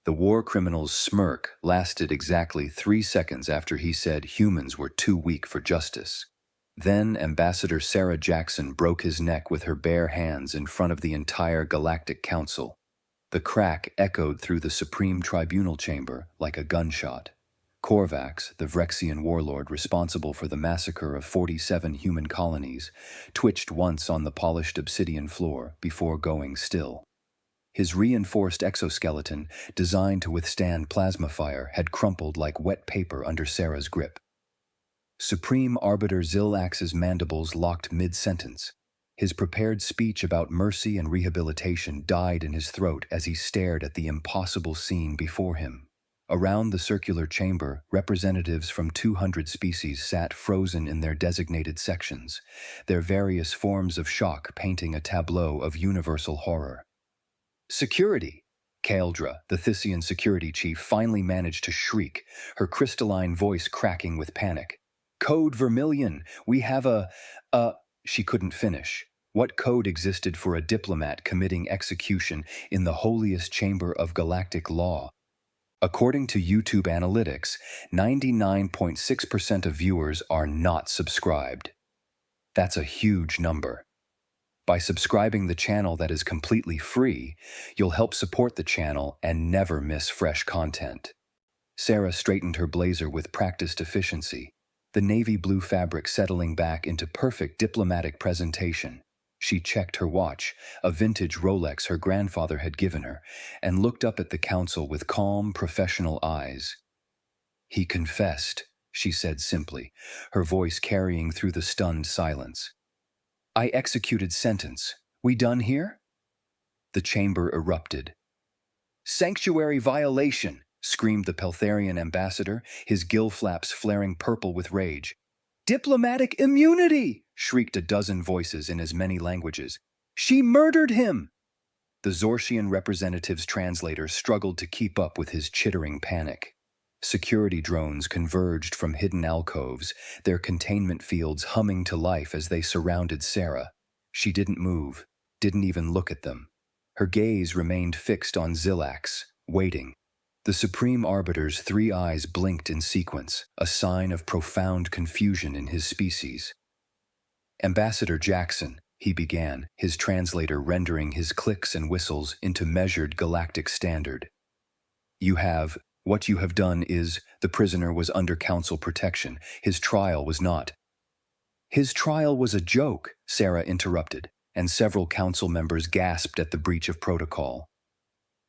The war criminal's smirk lasted exactly 3 seconds after he said humans were too weak for justice. Then Ambassador Sarah Jackson broke his neck with her bare hands in front of the entire Galactic Council. The crack echoed through the Supreme Tribunal chamber like a gunshot. Korvax, the Vrexian warlord responsible for the massacre of 47 human colonies, twitched once on the polished obsidian floor before going still. His reinforced exoskeleton, designed to withstand plasma fire, had crumpled like wet paper under Sarah's grip. Supreme Arbiter Zilax's mandibles locked mid-sentence. His prepared speech about mercy and rehabilitation died in his throat as he stared at the impossible scene before him. Around the circular chamber, representatives from 200 species sat frozen in their designated sections, their various forms of shock painting a tableau of universal horror. "Security!" Kaeldra, the Thyssian security chief, finally managed to shriek, her crystalline voice cracking with panic. "Code Vermilion! We have a..." She couldn't finish. What code existed for a diplomat committing execution in the holiest chamber of galactic law? According to YouTube analytics, 99.6% of viewers are not subscribed. That's a huge number. By subscribing the channel that is completely free, you'll help support the channel and never miss fresh content. Sarah straightened her blazer with practiced efficiency, the navy blue fabric settling back into perfect diplomatic presentation. She checked her watch, a vintage Rolex her grandfather had given her, and looked up at the council with calm, professional eyes. "He confessed," she said simply, her voice carrying through the stunned silence. "I executed sentence. We done here?" The chamber erupted. "Sanctuary violation!" screamed the Peltharian ambassador, his gill flaps flaring purple with rage. "Diplomatic immunity!" shrieked a dozen voices in as many languages. "She murdered him!" The Zortian representative's translator struggled to keep up with his chittering panic. Security drones converged from hidden alcoves, their containment fields humming to life as they surrounded Sarah. She didn't move, didn't even look at them. Her gaze remained fixed on Zilax, waiting. The Supreme Arbiter's 3 eyes blinked in sequence, a sign of profound confusion in his species. "Ambassador Jackson," he began, his translator rendering his clicks and whistles into measured galactic standard. What you have done is, the prisoner was under council protection. His trial was not." "His trial was a joke," Sarah interrupted, and several council members gasped at the breach of protocol.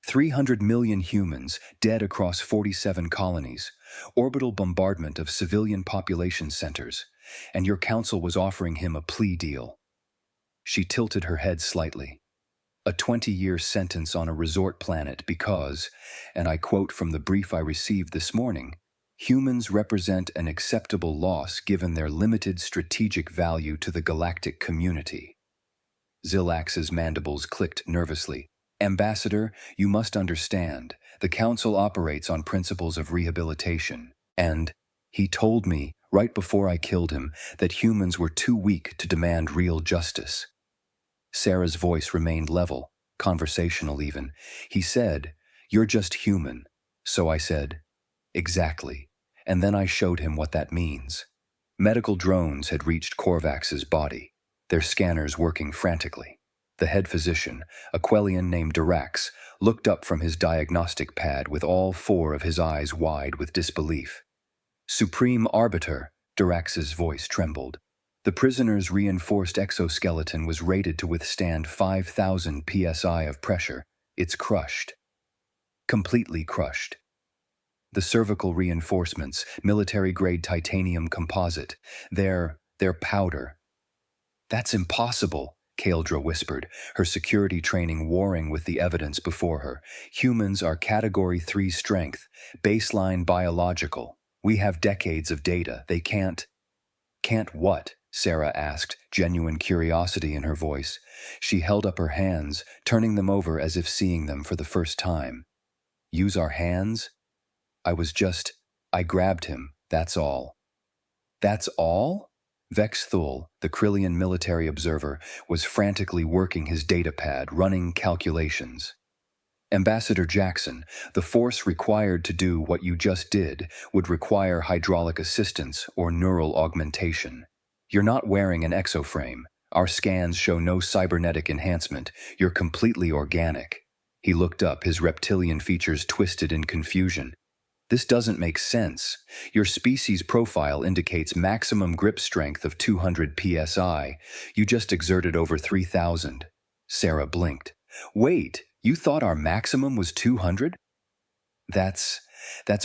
300 million humans dead across 47 colonies, orbital bombardment of civilian population centers, and your council was offering him a plea deal. She tilted her head slightly. "A 20-year sentence on a resort planet because," and I quote from the brief I received this morning, "humans represent an acceptable loss given their limited strategic value to the galactic community." Zilax's mandibles clicked nervously. "Ambassador, you must understand, the Council operates on principles of rehabilitation, and he told me, right before I killed him, that humans were too weak to demand real justice." Sarah's voice remained level, conversational even. "He said, 'You're just human.' So I said, 'Exactly.' And then I showed him what that means." Medical drones had reached Korvax's body, their scanners working frantically. The head physician, a Quellian named Dirax, looked up from his diagnostic pad with all 4 of his eyes wide with disbelief. "Supreme Arbiter," Dirax's voice trembled. "The prisoner's reinforced exoskeleton was rated to withstand 5,000 psi of pressure. It's crushed. Completely crushed. The cervical reinforcements, military-grade titanium composite, they're powder." "That's impossible," Kaeldra whispered, her security training warring with the evidence before her. "Humans are Category 3 strength, baseline biological. We have decades of data. They can't..." "Can't what?" Sarah asked, genuine curiosity in her voice. She held up her hands, turning them over as if seeing them for the first time. "Use our hands? I grabbed him, that's all." "That's all?" Vex Thul, the Krillian military observer, was frantically working his datapad, running calculations. Ambassador Jackson, the force required to do what you just did would require hydraulic assistance or neural augmentation. You're not wearing an exoframe. Our scans show no cybernetic enhancement. You're completely organic. He looked up, his reptilian features twisted in confusion. This doesn't make sense. Your species profile indicates maximum grip strength of 200 psi. You just exerted over 3,000. Sarah blinked. Wait, you thought our maximum was 200? That's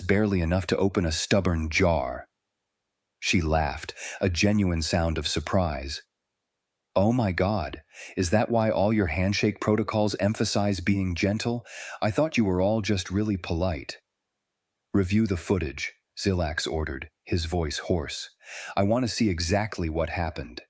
barely enough to open a stubborn jar. She laughed, a genuine sound of surprise. Oh my God, is that why all your handshake protocols emphasize being gentle? I thought you were all just really polite. Review the footage, Zilax ordered, his voice hoarse. I want to see exactly what happened.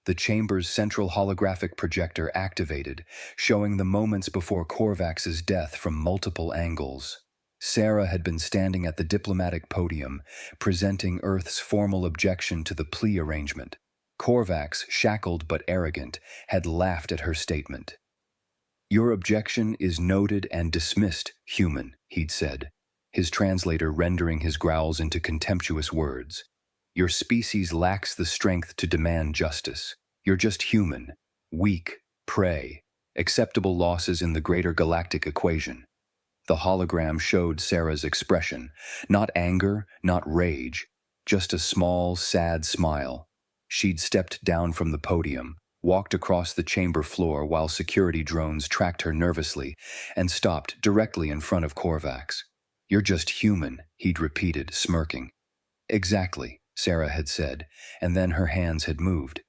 The chamber's central holographic projector activated, showing the moments before Korvax's death from multiple angles. Sarah had been standing at the diplomatic podium, presenting Earth's formal objection to the plea arrangement. Korvax, shackled but arrogant, had laughed at her statement. Your objection is noted and dismissed, human, he'd said, his translator rendering his growls into contemptuous words. Your species lacks the strength to demand justice. You're just human, weak, prey, acceptable losses in the greater galactic equation. The hologram showed Sarah's expression, not anger, not rage, just a small, sad smile. She'd stepped down from the podium, walked across the chamber floor while security drones tracked her nervously, and stopped directly in front of Korvax. You're just human, he'd repeated, smirking. Exactly, Sarah had said, and then her hands had moved.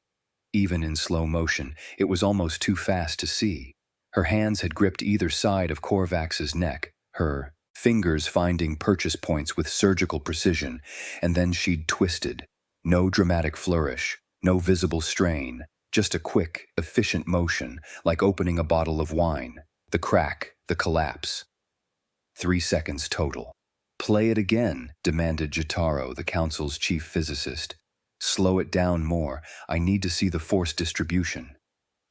Even in slow motion, it was almost too fast to see. Her hands had gripped either side of Korvax's neck, her fingers finding purchase points with surgical precision, and then she'd twisted. No dramatic flourish, no visible strain, just a quick, efficient motion, like opening a bottle of wine. The crack, the collapse. 3 seconds total. Play it again, demanded Jotaro, the council's chief physicist. Slow it down more. I need to see the force distribution.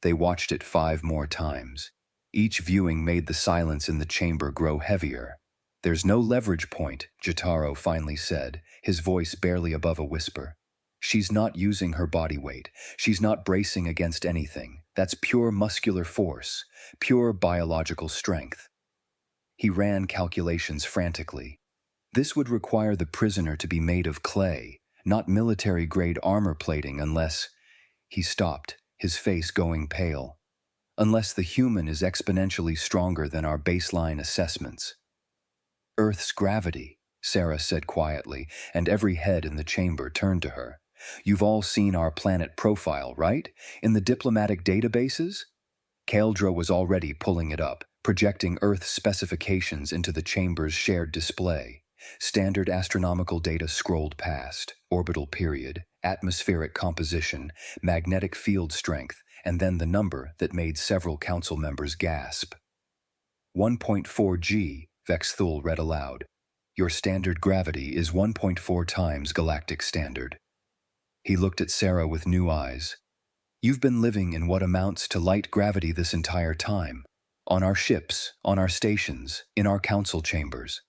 They watched it 5 more times. Each viewing made the silence in the chamber grow heavier. There's no leverage point, Jotaro finally said, his voice barely above a whisper. She's not using her body weight. She's not bracing against anything. That's pure muscular force, pure biological strength. He ran calculations frantically. This would require the prisoner to be made of clay, not military-grade armor plating unless… He stopped, his face going pale. Unless the human is exponentially stronger than our baseline assessments. Earth's gravity, Sarah said quietly, and every head in the chamber turned to her. You've all seen our planet profile, right? In the diplomatic databases? Kaldra was already pulling it up, projecting Earth's specifications into the chamber's shared display. Standard astronomical data scrolled past, orbital period, atmospheric composition, magnetic field strength, and then the number that made several council members gasp. 1.4 G, Vexthul read aloud. Your standard gravity is 1.4 times galactic standard. He looked at Sarah with new eyes. You've been living in what amounts to light gravity this entire time. On our ships, on our stations, in our council chambers.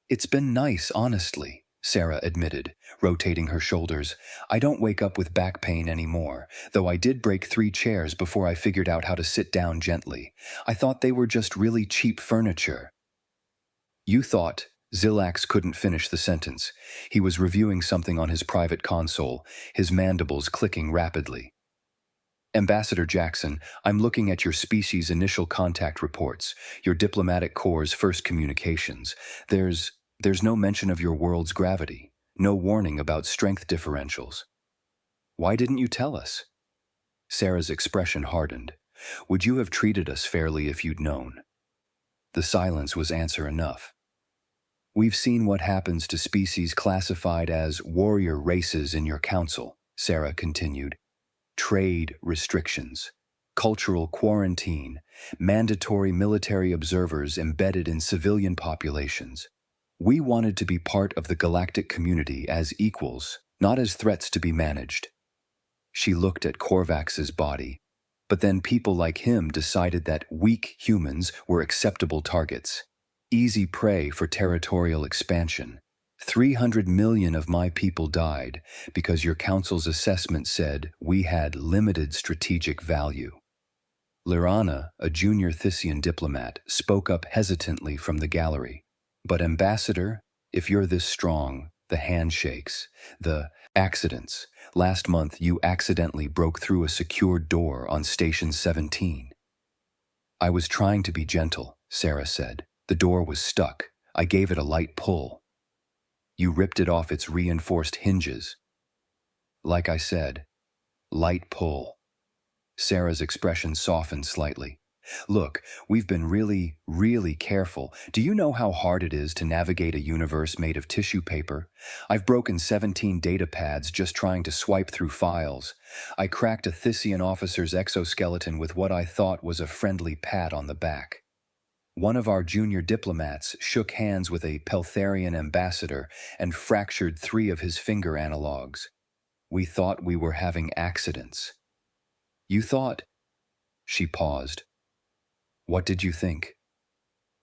It's been nice, honestly, Sarah admitted, rotating her shoulders. I don't wake up with back pain anymore, though I did break 3 chairs before I figured out how to sit down gently. I thought they were just really cheap furniture. You thought… Zilax couldn't finish the sentence. He was reviewing something on his private console, his mandibles clicking rapidly. Ambassador Jackson, I'm looking at your species' initial contact reports, your diplomatic corps' first communications. There's no mention of your world's gravity, no warning about strength differentials. Why didn't you tell us? Sarah's expression hardened. Would you have treated us fairly if you'd known? The silence was answer enough. We've seen what happens to species classified as warrior races in your council, Sarah continued. Trade restrictions, cultural quarantine, mandatory military observers embedded in civilian populations. We wanted to be part of the galactic community as equals, not as threats to be managed. She looked at Korvax's body. But then people like him decided that weak humans were acceptable targets, easy prey for territorial expansion. 300 million of my people died because your council's assessment said we had limited strategic value. Lirana, a junior Thyssian diplomat, spoke up hesitantly from the gallery. But Ambassador, if you're this strong, the handshakes, the accidents. Last month you accidentally broke through a secured door on Station 17. I was trying to be gentle, Sarah said. The door was stuck. I gave it a light pull. You ripped it off its reinforced hinges. Like I said, light pull. Sarah's expression softened slightly. Look, we've been really careful. Do you know how hard it is to navigate a universe made of tissue paper? I've broken 17 data pads just trying to swipe through files. I cracked a Thyssian officer's exoskeleton with what I thought was a friendly pat on the back. One of our junior diplomats shook hands with a Peltharian ambassador and fractured 3 of his finger analogs. We thought we were having accidents. You thought? She paused. What did you think?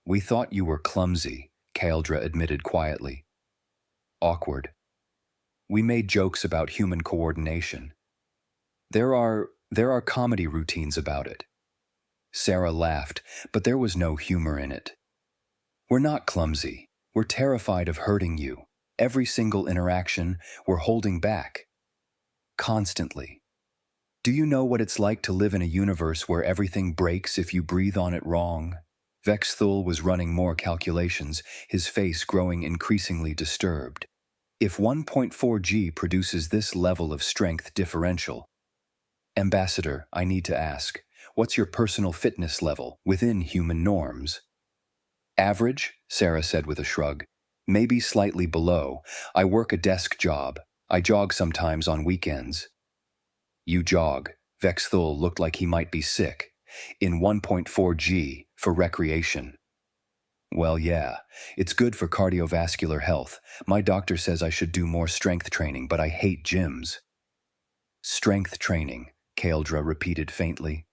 We thought you were clumsy, Kaeldra admitted quietly. Awkward. We made jokes about human coordination. There are comedy routines about it. Sarah laughed, but there was no humor in it. We're not clumsy. We're terrified of hurting you. Every single interaction, we're holding back. Constantly. Do you know what it's like to live in a universe where everything breaks if you breathe on it wrong? Vexthul was running more calculations, his face growing increasingly disturbed. If 1.4G produces this level of strength differential, Ambassador, I need to ask, what's your personal fitness level within human norms? Average, Sarah said with a shrug. Maybe slightly below. I work a desk job. I jog sometimes on weekends. You jog. Vexthul looked like he might be sick. In 1.4G, for recreation. Well, yeah, it's good for cardiovascular health. My doctor says I should do more strength training, but I hate gyms. Strength training, Kaeldra repeated faintly.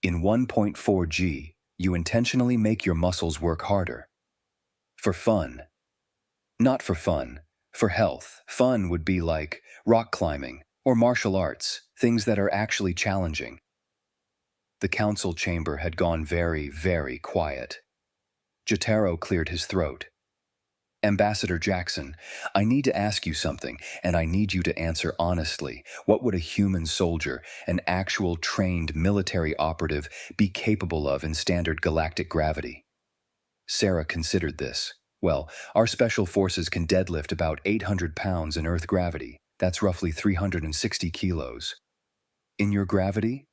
In 1.4G, you intentionally make your muscles work harder. For fun. Not for fun. For health. Fun would be like rock climbing or martial arts, things that are actually challenging. The council chamber had gone very quiet. Jotaro cleared his throat. Ambassador Jackson, I need to ask you something, and I need you to answer honestly. What would a human soldier, an actual trained military operative, be capable of in standard galactic gravity? Sarah considered this. Well, our special forces can deadlift about 800 pounds in Earth gravity. That's roughly 360 kilos. In your gravity?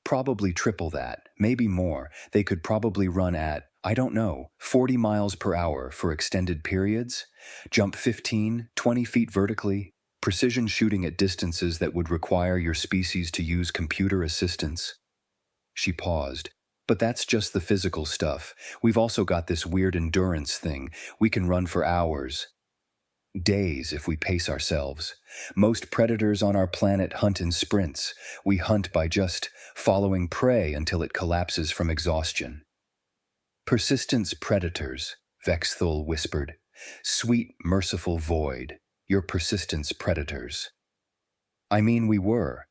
Probably triple that, maybe more. They could probably run at, I don't know, 40 miles per hour for extended periods, jump 15, 20 feet vertically, precision shooting at distances that would require your species to use computer assistance. She paused. But that's just the physical stuff. We've also got this weird endurance thing. We can run for hours. Days if we pace ourselves. Most predators on our planet hunt in sprints. We hunt by just following prey until it collapses from exhaustion. Persistence predators, Vexthul whispered. Sweet, merciful void, your persistence predators. I mean, we were.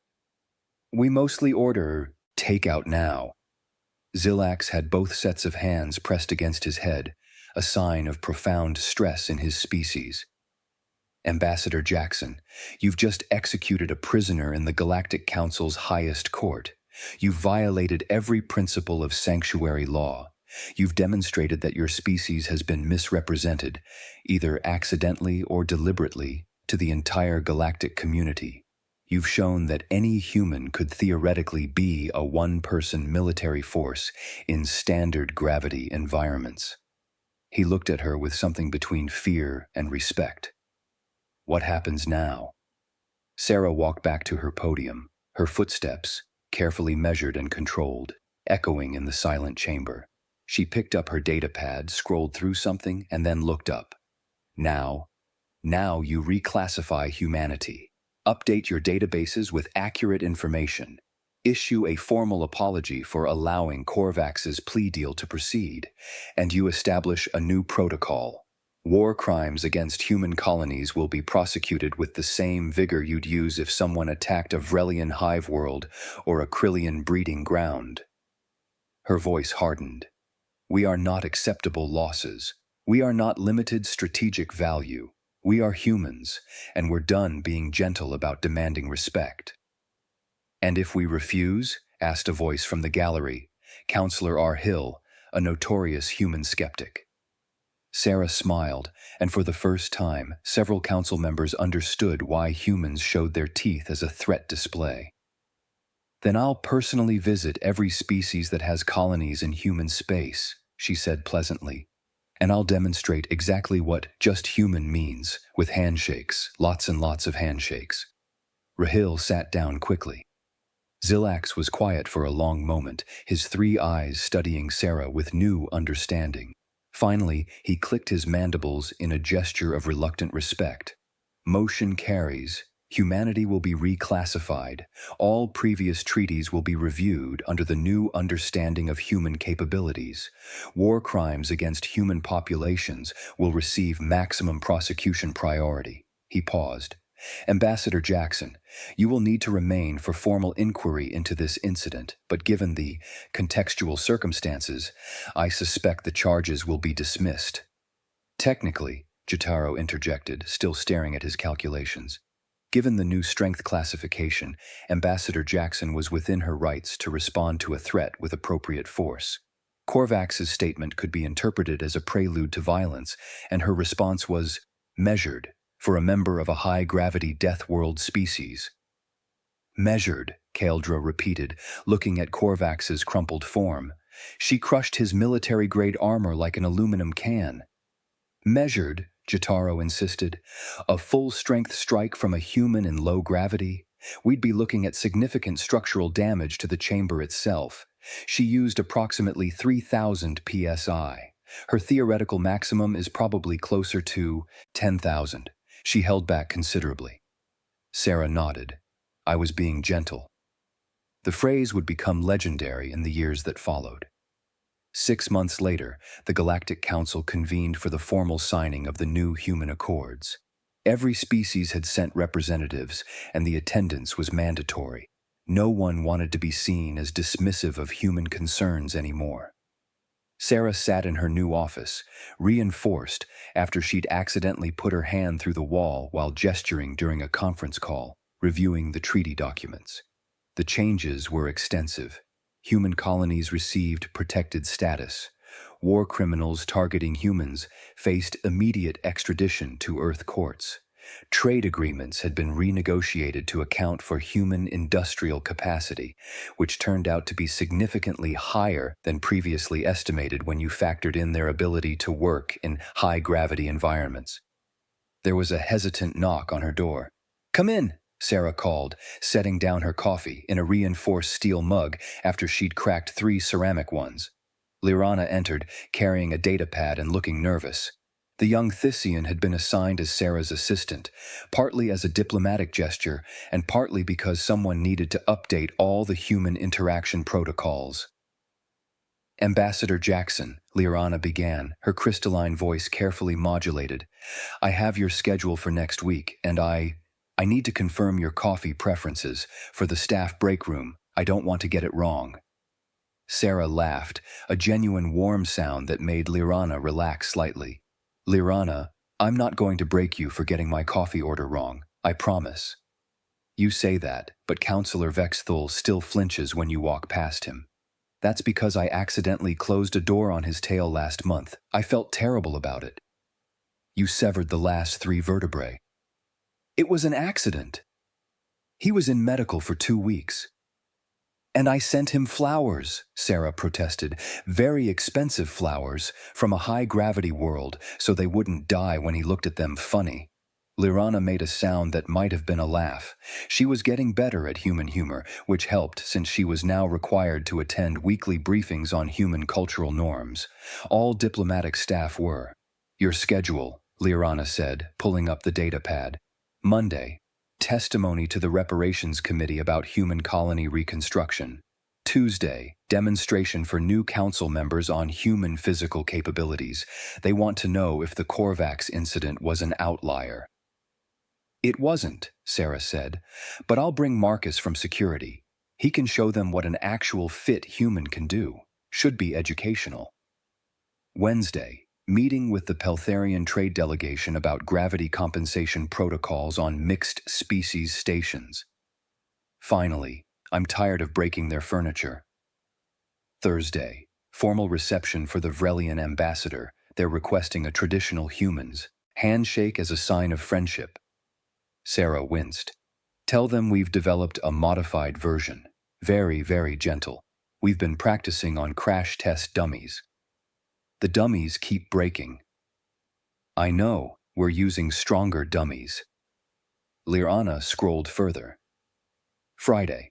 We mostly order takeout now. Zilax had both sets of hands pressed against his head, a sign of profound stress in his species. Ambassador Jackson, you've just executed a prisoner in the Galactic Council's highest court. You've violated every principle of sanctuary law. You've demonstrated that your species has been misrepresented, either accidentally or deliberately, to the entire galactic community. You've shown that any human could theoretically be a one-person military force in standard gravity environments. He looked at her with something between fear and respect. What happens now? Sarah walked back to her podium, her footsteps, carefully measured and controlled, echoing in the silent chamber. She picked up her data pad, scrolled through something, and then looked up. Now you reclassify humanity. Update your databases with accurate information. issue a formal apology for allowing Korvax's plea deal to proceed, and you establish a new protocol. War crimes against human colonies will be prosecuted with the same vigor you'd use if someone attacked a Vrelian hive world or a Krillian breeding ground. Her voice hardened. We are not acceptable losses. We are not limited strategic value. We are humans, and we're done being gentle about demanding respect. And if we refuse? Asked a voice from the gallery, Counselor R. Hill, a notorious human skeptic. Sarah smiled, and for the first time, several council members understood why humans showed their teeth as a threat display. Then I'll personally visit every species that has colonies in human space, she said pleasantly. And I'll demonstrate exactly what just human means, with handshakes, lots and lots of handshakes. Rahil sat down quickly. Zilax was quiet for a long moment, his 3 eyes studying Sarah with new understanding. Finally, he clicked his mandibles in a gesture of reluctant respect. Motion carries. Humanity will be reclassified. All previous treaties will be reviewed under the new understanding of human capabilities. War crimes against human populations will receive maximum prosecution priority. He paused. Ambassador Jackson, you will need to remain for formal inquiry into this incident, but given the contextual circumstances, I suspect the charges will be dismissed. Technically, Jotaro interjected, still staring at his calculations. Given the new strength classification, Ambassador Jackson was within her rights to respond to a threat with appropriate force. Korvax's statement could be interpreted as a prelude to violence, and her response was measured for a member of a high-gravity death world species. Measured, Kaldra repeated, looking at Korvax's crumpled form. She crushed his military-grade armor like an aluminum can. Measured, Jotaro insisted. A full-strength strike from a human in low gravity? We'd be looking at significant structural damage to the chamber itself. She used approximately 3,000 psi. Her theoretical maximum is probably closer to 10,000. She held back considerably. Sarah nodded. I was being gentle. The phrase would become legendary in the years that followed. 6 months later, the Galactic Council convened for the formal signing of the new human accords. Every species had sent representatives, and the attendance was mandatory. No one wanted to be seen as dismissive of human concerns anymore. Sarah sat in her new office, reinforced after she'd accidentally put her hand through the wall while gesturing during a conference call, reviewing the treaty documents. The changes were extensive. Human colonies received protected status. War criminals targeting humans faced immediate extradition to Earth courts. Trade agreements had been renegotiated to account for human industrial capacity, which turned out to be significantly higher than previously estimated when you factored in their ability to work in high-gravity environments. There was a hesitant knock on her door. "Come in," Sarah called, setting down her coffee in a reinforced steel mug after she'd cracked 3 ceramic ones. Lirana entered, carrying a data pad and looking nervous. The young Thisian had been assigned as Sarah's assistant, partly as a diplomatic gesture and partly because someone needed to update all the human interaction protocols. Ambassador Jackson, Lirana began, her crystalline voice carefully modulated. I have your schedule for next week, and I need to confirm your coffee preferences for the staff break room. I don't want to get it wrong. Sarah laughed, a genuine warm sound that made Lirana relax slightly. Lirana, I'm not going to break you for getting my coffee order wrong, I promise. You say that, but Counselor Vexthul still flinches when you walk past him. That's because I accidentally closed a door on his tail last month. I felt terrible about it. You severed the last 3 vertebrae. It was an accident. He was in medical for 2 weeks. And I sent him flowers, Sarah protested, very expensive flowers from a high-gravity world so they wouldn't die when he looked at them funny. Lirana made a sound that might have been a laugh. She was getting better at human humor, which helped since she was now required to attend weekly briefings on human cultural norms. All diplomatic staff were. Your schedule, Lirana said, pulling up the data pad. Monday. Testimony to the Reparations Committee about Human Colony Reconstruction. Tuesday, demonstration for new council members on human physical capabilities. They want to know if the Corvax incident was an outlier. It wasn't, Sarah said, but I'll bring Marcus from security. He can show them what an actual fit human can do. Should be educational. Wednesday, meeting with the Peltharian trade delegation about gravity compensation protocols on mixed species stations. Finally, I'm tired of breaking their furniture. Thursday, formal reception for the Vrelian ambassador. They're requesting a traditional humans handshake as a sign of friendship. Sarah winced. Tell them we've developed a modified version. Very, very gentle. We've been practicing on crash test dummies. The dummies keep breaking. I know, we're using stronger dummies. Lirana scrolled further. Friday.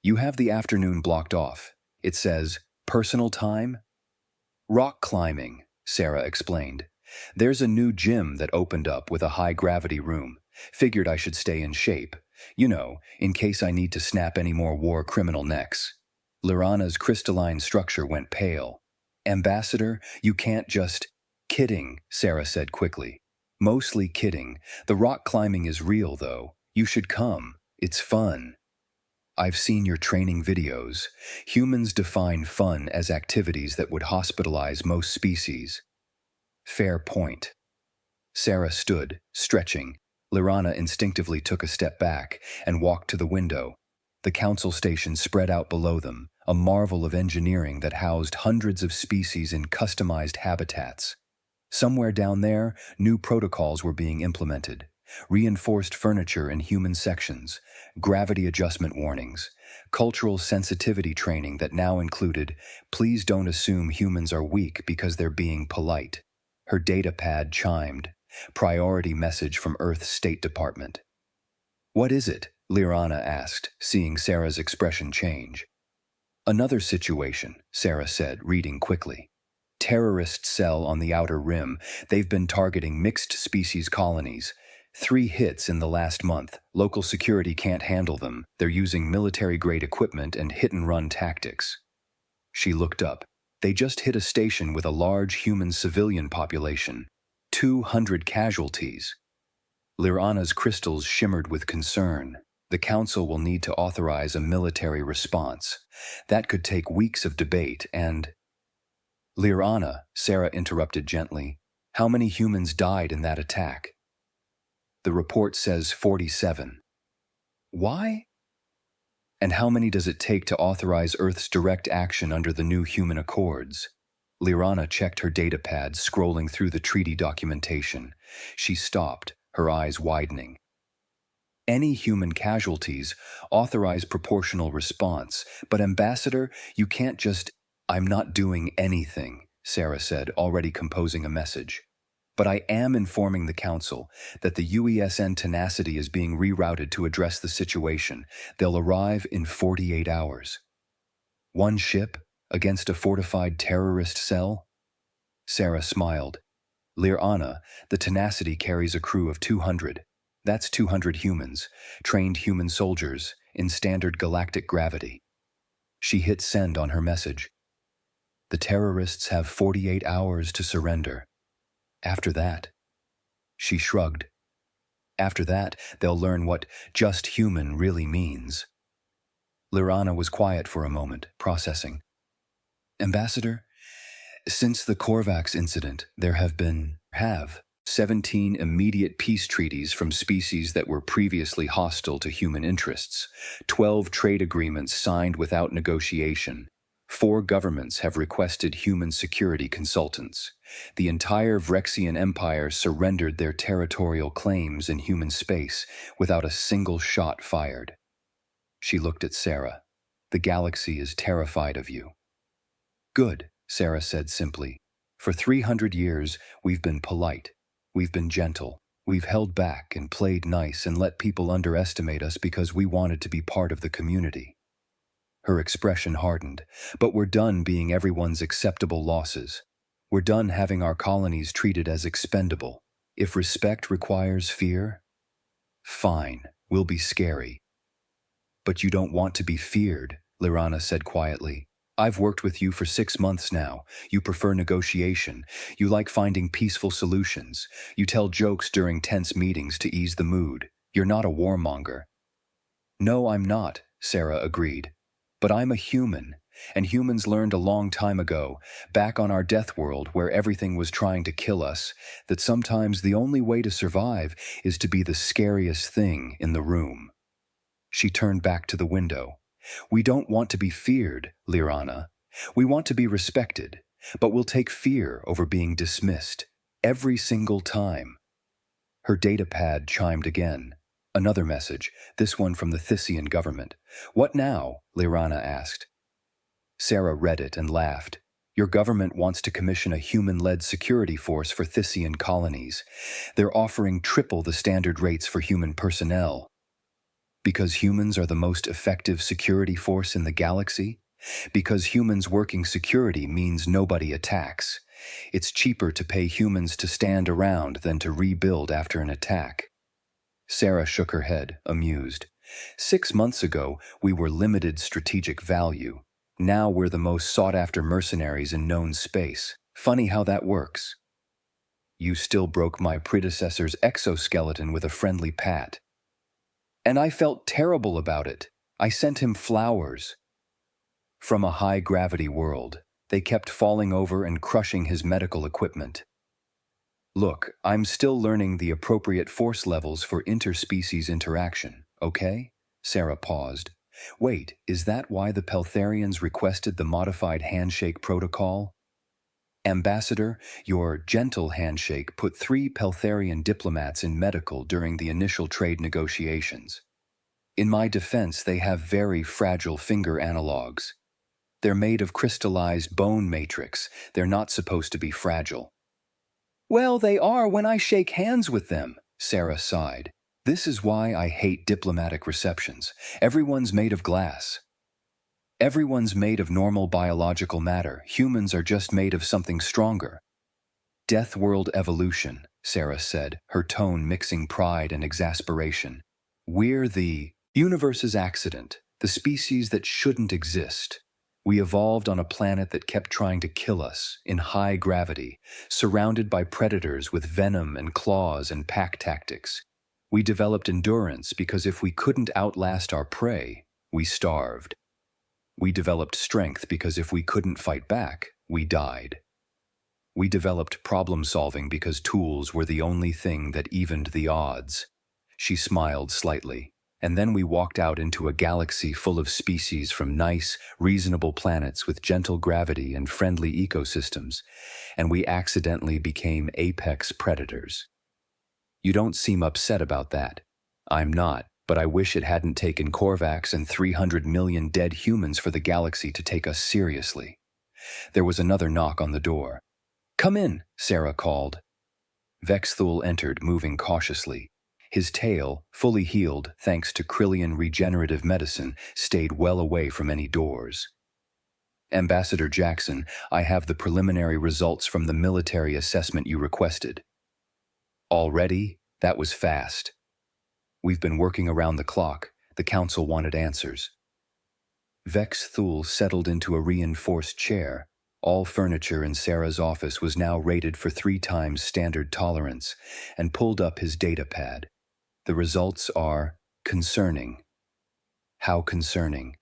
You have the afternoon blocked off. It says, personal time? Rock climbing, Sarah explained. There's a new gym that opened up with a high-gravity room. Figured I should stay in shape. You know, in case I need to snap any more war criminal necks. Lirana's crystalline structure went pale. Ambassador, you can't just... Kidding, Sarah said quickly. Mostly kidding. The rock climbing is real, though. You should come. It's fun. I've seen your training videos. Humans define fun as activities that would hospitalize most species. Fair point. Sarah stood, stretching. Lirana instinctively took a step back and walked to the window. The council station spread out below them, a marvel of engineering that housed hundreds of species in customized habitats. Somewhere down there, new protocols were being implemented. Reinforced furniture in human sections, gravity adjustment warnings, cultural sensitivity training that now included, please don't assume humans are weak because they're being polite. Her data pad chimed. Priority message from Earth's State Department. What is it? Lirana asked, seeing Sarah's expression change. Another situation, Sarah said, reading quickly. Terrorist cell on the outer rim. They've been targeting mixed species colonies. 3 hits in the last month. Local security can't handle them. They're using military-grade equipment and hit-and-run tactics. She looked up. They just hit a station with a large human civilian population. 200 casualties. Lirana's crystals shimmered with concern. The council will need to authorize a military response. That could take weeks of debate and... Lirana, Sarah interrupted gently. How many humans died in that attack? The report says 47. Why? And how many does it take to authorize Earth's direct action under the new human accords? Lirana checked her datapad, scrolling through the treaty documentation. She stopped, her eyes widening. Any human casualties authorize proportional response, but Ambassador, you can't just... I'm not doing anything, Sarah said, already composing a message. But I am informing the Council that the UESN Tenacity is being rerouted to address the situation. They'll arrive in 48 hours. 1 ship against a fortified terrorist cell? Sarah smiled. Lirana, the Tenacity carries a crew of 200. That's 200 humans, trained human soldiers, in standard galactic gravity. She hit send on her message. The terrorists have 48 hours to surrender. After that, she shrugged. After that, they'll learn what just human really means. Lirana was quiet for a moment, processing. Ambassador, since the Corvax incident, there have 17 immediate peace treaties from species that were previously hostile to human interests, 12 trade agreements signed without negotiation. 4 governments have requested human security consultants. The entire Vrexian Empire surrendered their territorial claims in human space without a single shot fired. She looked at Sarah. The galaxy is terrified of you. Good, Sarah said simply. For 300 years, we've been polite. We've been gentle. We've held back and played nice and let people underestimate us because we wanted to be part of the community. Her expression hardened. But we're done being everyone's acceptable losses. We're done having our colonies treated as expendable. If respect requires fear... Fine, we'll be scary. But you don't want to be feared, Lirana said quietly. I've worked with you for 6 months now. You prefer negotiation. You like finding peaceful solutions. You tell jokes during tense meetings to ease the mood. You're not a warmonger. No, I'm not, Sarah agreed. But I'm a human, and humans learned a long time ago, back on our death world where everything was trying to kill us, that sometimes the only way to survive is to be the scariest thing in the room. She turned back to the window. We don't want to be feared, Lirana. We want to be respected, but we'll take fear over being dismissed, every single time. Her datapad chimed again. Another message, this one from the Thyssian government. What now? Lirana asked. Sarah read it and laughed. Your government wants to commission a human-led security force for Thyssian colonies. They're offering triple the standard rates for human personnel. Because humans are the most effective security force in the galaxy? Because humans working security means nobody attacks. It's cheaper to pay humans to stand around than to rebuild after an attack. Sarah shook her head, amused. 6 months ago, we were limited strategic value. Now we're the most sought-after mercenaries in known space. Funny how that works. You still broke my predecessor's exoskeleton with a friendly pat. And I felt terrible about it. I sent him flowers. From a high-gravity world, they kept falling over and crushing his medical equipment. Look, I'm still learning the appropriate force levels for interspecies interaction, okay? Sarah paused. Wait, is that why the Peltharians requested the modified handshake protocol? Ambassador, your gentle handshake put 3 Peltharian diplomats in medical during the initial trade negotiations. In my defense, they have very fragile finger analogs. They're made of crystallized bone matrix. They're not supposed to be fragile. Well, they are when I shake hands with them, Sarah sighed. This is why I hate diplomatic receptions. Everyone's made of glass. Everyone's made of normal biological matter. Humans are just made of something stronger. Death world evolution, Sarah said, her tone mixing pride and exasperation. We're the universe's accident, the species that shouldn't exist. We evolved on a planet that kept trying to kill us, in high gravity, surrounded by predators with venom and claws and pack tactics. We developed endurance because if we couldn't outlast our prey, we starved. We developed strength because if we couldn't fight back, we died. We developed problem-solving because tools were the only thing that evened the odds. She smiled slightly. And then we walked out into a galaxy full of species from nice, reasonable planets with gentle gravity and friendly ecosystems, and we accidentally became apex predators. You don't seem upset about that. I'm not, but I wish it hadn't taken Korvax and 300 million dead humans for the galaxy to take us seriously. There was another knock on the door. Come in, Sarah called. Vexthul entered, moving cautiously. His tail, fully healed thanks to Krillian regenerative medicine, stayed well away from any doors. Ambassador Jackson, I have the preliminary results from the military assessment you requested. Already? That was fast. We've been working around the clock. The council wanted answers. Vexthul settled into a reinforced chair. All furniture in Sarah's office was now rated for 3 times standard tolerance, and pulled up his datapad. The results are concerning. How concerning?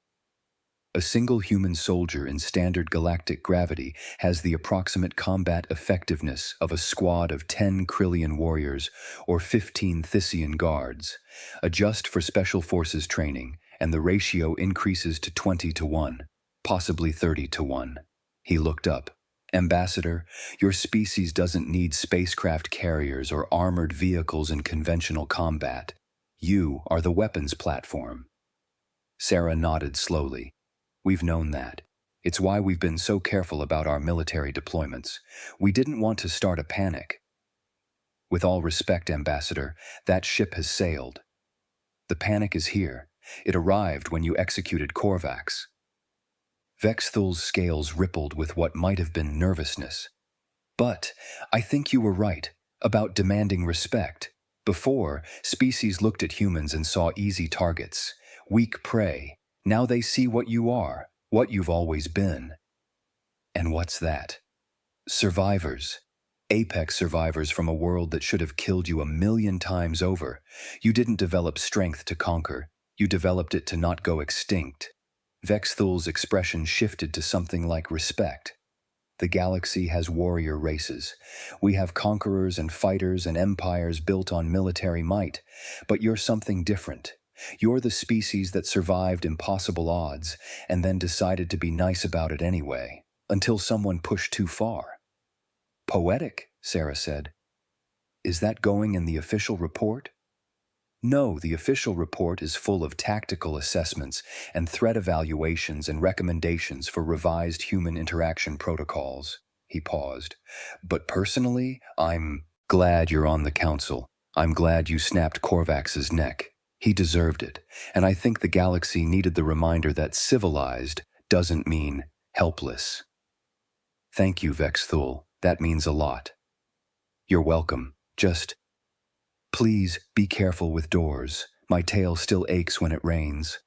A single human soldier in standard galactic gravity has the approximate combat effectiveness of a squad of 10 Krillian warriors or 15 Thyssian guards. Adjust for special forces training, and the ratio increases to 20-1, possibly 30-1. He looked up. Ambassador, your species doesn't need spacecraft carriers or armored vehicles in conventional combat. You are the weapons platform. Sarah nodded slowly. We've known that. It's why we've been so careful about our military deployments. We didn't want to start a panic. With all respect, Ambassador, that ship has sailed. The panic is here. It arrived when you executed Korvax. Vexthul's scales rippled with what might have been nervousness. But I think you were right about demanding respect. Before, species looked at humans and saw easy targets, weak prey. Now they see what you are, what you've always been. And what's that? Survivors. Apex survivors from a world that should have killed you 1,000,000 times over. You didn't develop strength to conquer. You developed it to not go extinct. Vexthul's expression shifted to something like respect. The galaxy has warrior races. We have conquerors and fighters and empires built on military might. But you're something different. You're the species that survived impossible odds and then decided to be nice about it anyway, until someone pushed too far. Poetic, Sarah said. Is that going in the official report? No, the official report is full of tactical assessments and threat evaluations and recommendations for revised human interaction protocols. He paused. But personally, I'm glad you're on the council. I'm glad you snapped Korvax's neck. He deserved it, and I think the galaxy needed the reminder that civilized doesn't mean helpless. Thank you, Vexthul. That means a lot. You're welcome. Just please be careful with doors. My tail still aches when it rains.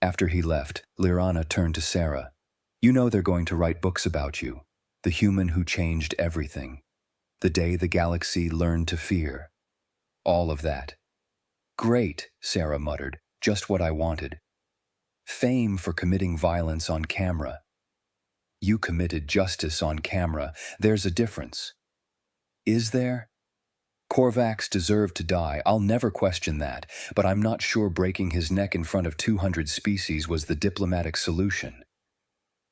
After he left, Lirana turned to Sarah. You know they're going to write books about you. The human who changed everything. The day the galaxy learned to fear. All of that. Great, Sarah muttered. Just what I wanted. Fame for committing violence on camera. You committed justice on camera. There's a difference. Is there? Korvax deserved to die, I'll never question that, but I'm not sure breaking his neck in front of 200 species was the diplomatic solution.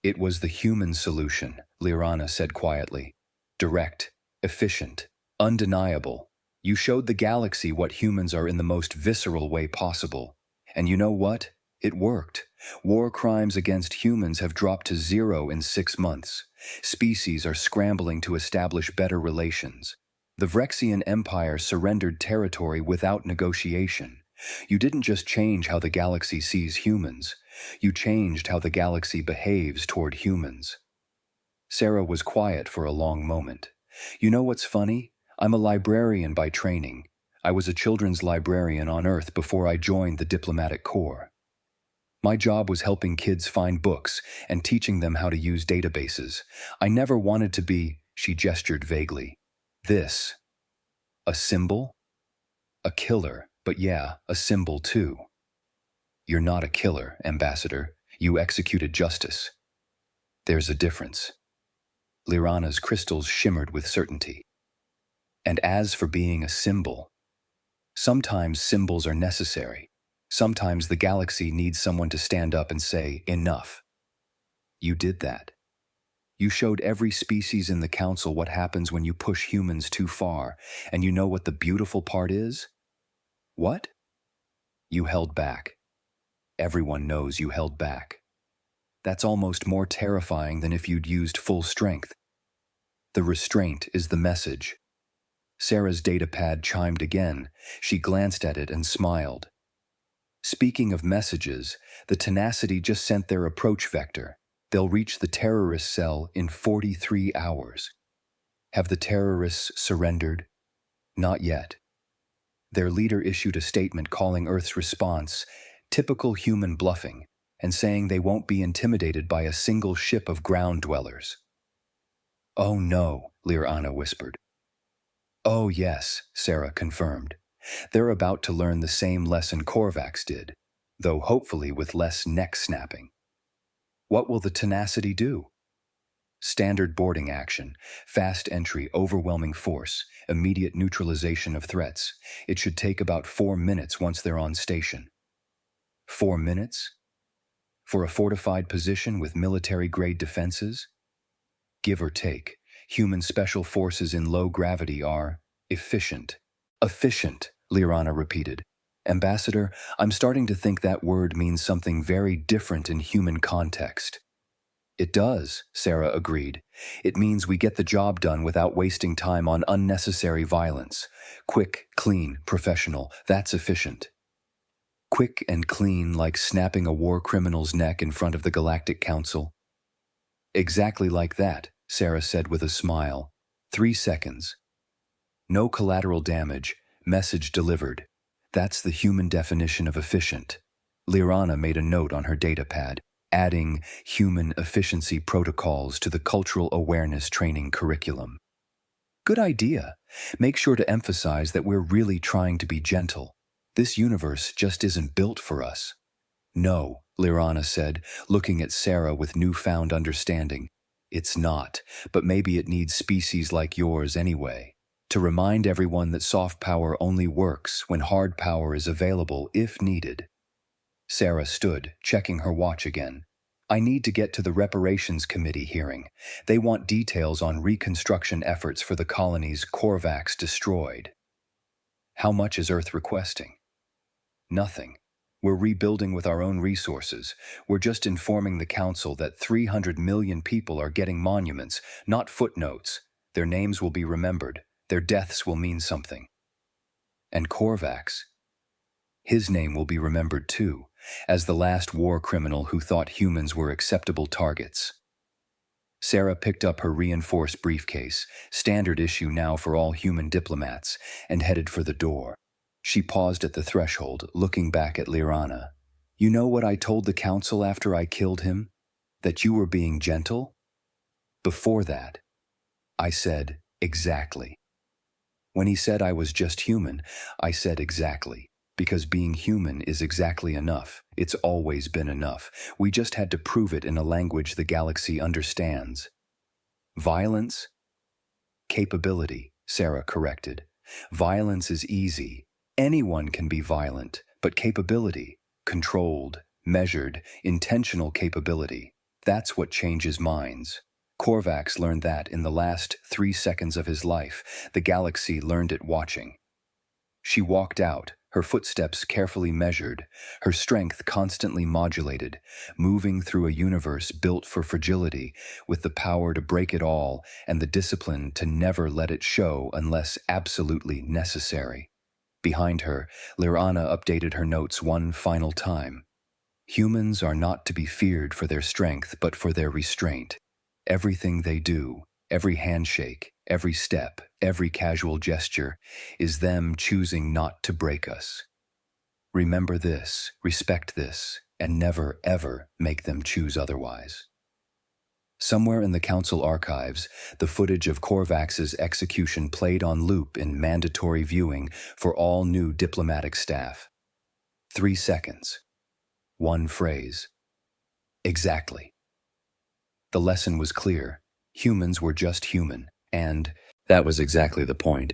It was the human solution, Lirana said quietly. Direct, efficient, undeniable. You showed the galaxy what humans are in the most visceral way possible. And you know what? It worked. War crimes against humans have dropped to 0 in 6 months. Species are scrambling to establish better relations. The Vrexian Empire surrendered territory without negotiation. You didn't just change how the galaxy sees humans. You changed how the galaxy behaves toward humans. Sarah was quiet for a long moment. You know what's funny? I'm a librarian by training. I was a children's librarian on Earth before I joined the diplomatic corps. My job was helping kids find books and teaching them how to use databases. I never wanted to be, she gestured vaguely. This. A symbol? A killer, but yeah, a symbol too. You're not a killer, Ambassador. You executed justice. There's a difference. Lirana's crystals shimmered with certainty. And as for being a symbol, sometimes symbols are necessary. Sometimes the galaxy needs someone to stand up and say, enough. You did that. You showed every species in the council what happens when you push humans too far, and you know what the beautiful part is? What? You held back. Everyone knows you held back. That's almost more terrifying than if you'd used full strength. The restraint is the message. Sarah's datapad chimed again. She glanced at it and smiled. Speaking of messages, the Tenacity just sent their approach vector. They'll reach the terrorist cell in 43 hours. Have the terrorists surrendered? Not yet. Their leader issued a statement calling Earth's response typical human bluffing and saying they won't be intimidated by a single ship of ground dwellers. Oh no, Lirana whispered. Oh yes, Sarah confirmed. They're about to learn the same lesson Korvax did, though hopefully with less neck snapping. What will the Tenacity do? Standard boarding action, fast entry, overwhelming force, immediate neutralization of threats. It should take about 4 minutes once they're on station. 4 minutes? For a fortified position with military-grade defenses? Give or take, human special forces in low gravity are efficient. Efficient, Lirana repeated. Ambassador, I'm starting to think that word means something very different in human context. It does, Sarah agreed. It means we get the job done without wasting time on unnecessary violence. Quick, clean, professional, that's efficient. Quick and clean like snapping a war criminal's neck in front of the Galactic Council. Exactly like that, Sarah said with a smile. 3 seconds. No collateral damage, Message delivered. That's the human definition of efficient. Liranna made a note on her datapad, adding human efficiency protocols to the cultural awareness training curriculum. Good idea. Make sure to emphasize that we're really trying to be gentle. This universe just isn't built for us. No, Liranna said, looking at Sarah with newfound understanding. It's not, but maybe it needs species like yours anyway. To remind everyone that soft power only works when hard power is available if needed. Sarah stood, checking her watch again. I need to get to the Reparations Committee hearing. They want details on reconstruction efforts for the colonies Korvax destroyed. How much is Earth requesting? Nothing. We're rebuilding with our own resources. We're just informing the Council that 300 million people are getting monuments, not footnotes. Their names will be remembered. Their deaths will mean something. And Korvax? His name will be remembered too, as the last war criminal who thought humans were acceptable targets. Sarah picked up her reinforced briefcase, standard issue now for all human diplomats, and headed for the door. She paused at the threshold, looking back at Liranna. You know what I told the Council after I killed him? That you were being gentle? Before that, I said, exactly. When he said I was just human, I said exactly. Because being human is exactly enough. It's always been enough. We just had to prove it in a language the galaxy understands. Violence? Capability, Sarah corrected. Violence is easy. Anyone can be violent, but capability, controlled, measured, intentional capability, that's what changes minds. Korvax learned that in the last 3 seconds of his life. The galaxy learned it watching. She walked out, her footsteps carefully measured, her strength constantly modulated, moving through a universe built for fragility, with the power to break it all and the discipline to never let it show unless absolutely necessary. Behind her, Liranna updated her notes one final time. Humans are not to be feared for their strength, but for their restraint. Everything they do, every handshake, every step, every casual gesture, is them choosing not to break us. Remember this, respect this, and never, ever make them choose otherwise. Somewhere in the Council archives, the footage of Korvax's execution played on loop in mandatory viewing for all new diplomatic staff. 3 seconds. One phrase. Exactly. The lesson was clear. Humans were just human, and that was exactly the point.